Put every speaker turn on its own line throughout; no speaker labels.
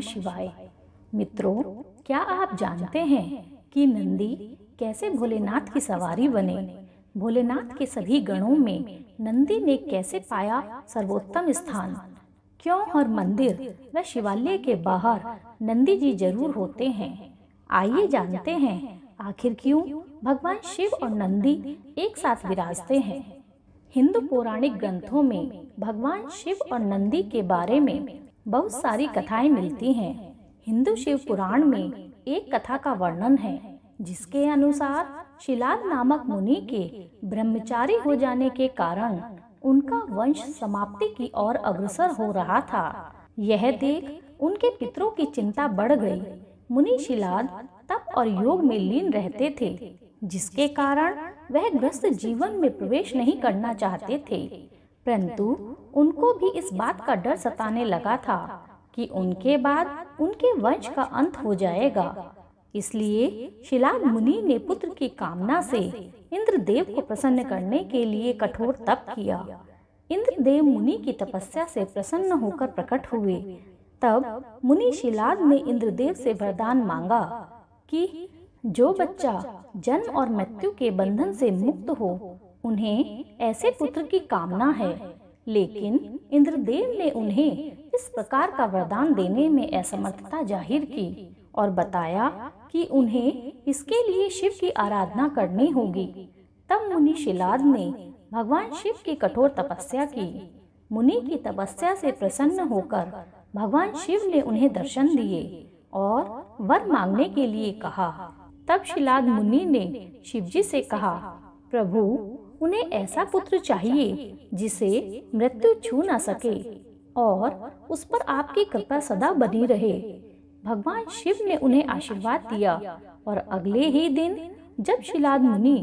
शिवाय। मित्रों, क्या आप जानते हैं कि नंदी कैसे भोलेनाथ की सवारी बने? भोलेनाथ के सभी गणों में नंदी ने कैसे पाया सर्वोत्तम स्थान? क्यों हर मंदिर व शिवालय के बाहर नंदी जी जरूर होते हैं? आइए जानते हैं आखिर क्यों भगवान शिव और नंदी एक साथ विराजते हैं। हिंदू पौराणिक ग्रंथों में भगवान शिव और नंदी के बारे में बहुत सारी कथाएं मिलती हैं। हिंदू शिव पुराण में एक कथा का वर्णन है जिसके अनुसार शिलाद नामक मुनि के ब्रह्मचारी हो जाने के कारण उनका वंश समाप्ति की ओर अग्रसर हो रहा था। यह देख उनके पितरों की चिंता बढ़ गई। मुनि शिलाद तप और योग में लीन रहते थे, जिसके कारण वह गृहस्थ जीवन में प्रवेश नहीं करना चाहते थे। परंतु उनको भी इस बात का डर सताने लगा था कि उनके बाद उनके वंश का अंत हो जाएगा। इसलिए शिलाद मुनि ने पुत्र की कामना से इंद्रदेव को प्रसन्न करने के लिए कठोर तप किया। इंद्रदेव मुनि की तपस्या से प्रसन्न होकर प्रकट हुए। तब मुनि शिलाद ने इंद्रदेव से वरदान मांगा कि जो बच्चा जन्म और मृत्यु के बंधन से मुक्त हो, उन्हें ऐसे पुत्र की कामना है। लेकिन इंद्रदेव ने उन्हें इस प्रकार का वरदान देने में असमर्थता जाहिर की और बताया कि उन्हें इसके लिए शिव की आराधना करनी होगी। तब मुनि शिलाद ने भगवान शिव की कठोर तपस्या की। मुनि की तपस्या से प्रसन्न होकर भगवान शिव ने उन्हें दर्शन दिए और वर मांगने के लिए कहा। तब शिलाद मुनि ने शिवजी से कहा, प्रभु, उन्हें ऐसा पुत्र चाहिए जिसे मृत्यु छू न सके और उस पर आपकी कृपा सदा बनी रहे। भगवान शिव ने उन्हें आशीर्वाद दिया और अगले ही दिन जब शिलाद मुनि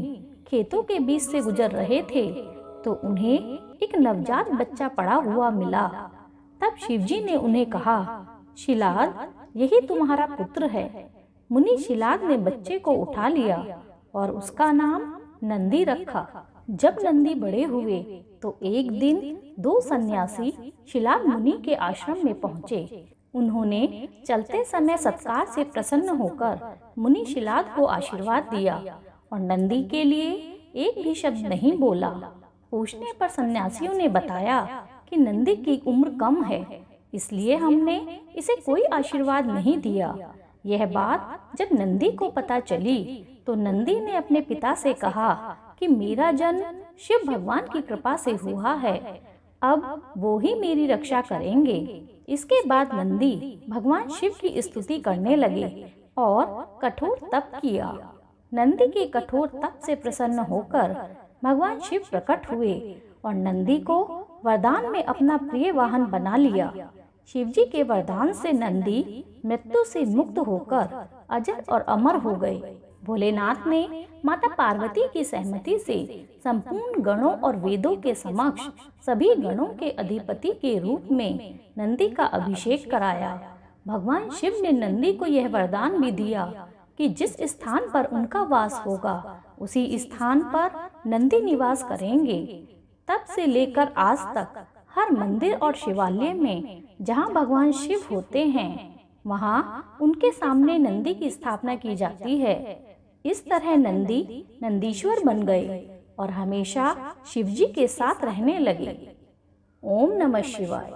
खेतों के बीच से गुजर रहे थे तो उन्हें एक नवजात बच्चा पड़ा हुआ मिला। तब शिवजी ने उन्हें कहा, शिलाद, यही तुम्हारा पुत्र है। मुनि शिलाद ने बच्चे को उठा लिया और उसका नाम नंदी रखा। जब नंदी बड़े हुए तो एक दिन दो सन्यासी शिलाद मुनि के आश्रम में पहुँचे। उन्होंने चलते समय सत्कार से प्रसन्न होकर मुनि शिलाद को आशीर्वाद दिया और नंदी के लिए एक भी शब्द नहीं बोला। पूछने पर सन्यासियों ने बताया कि नंदी की उम्र कम है, इसलिए हमने इसे कोई आशीर्वाद नहीं दिया। यह बात जब नंदी को पता चली तो नंदी ने अपने पिता से कहा कि मेरा जन्म शिव भगवान की कृपा से हुआ है, अब वो ही मेरी रक्षा करेंगे। इसके बाद नंदी भगवान शिव की स्तुति करने लगे और कठोर तप किया। नंदी के कठोर तप से प्रसन्न होकर भगवान शिव प्रकट हुए और नंदी को वरदान में अपना प्रिय वाहन बना लिया। शिवजी के वरदान से नंदी मृत्यु से मुक्त होकर अजर और अमर हो गए। भोलेनाथ ने माता पार्वती की सहमति से संपूर्ण गणों और वेदों के समक्ष सभी गणों के अधिपति के रूप में नंदी का अभिषेक कराया। भगवान शिव ने नंदी को यह वरदान भी दिया कि जिस स्थान पर उनका वास होगा उसी स्थान पर नंदी निवास करेंगे। तब से लेकर आज तक हर मंदिर और शिवालय में जहाँ भगवान शिव होते हैं वहाँ उनके सामने नंदी की स्थापना की जाती है। इस तरह नंदी नंदीश्वर बन गए और हमेशा शिवजी के साथ रहने लगे। ओम नमः शिवाय।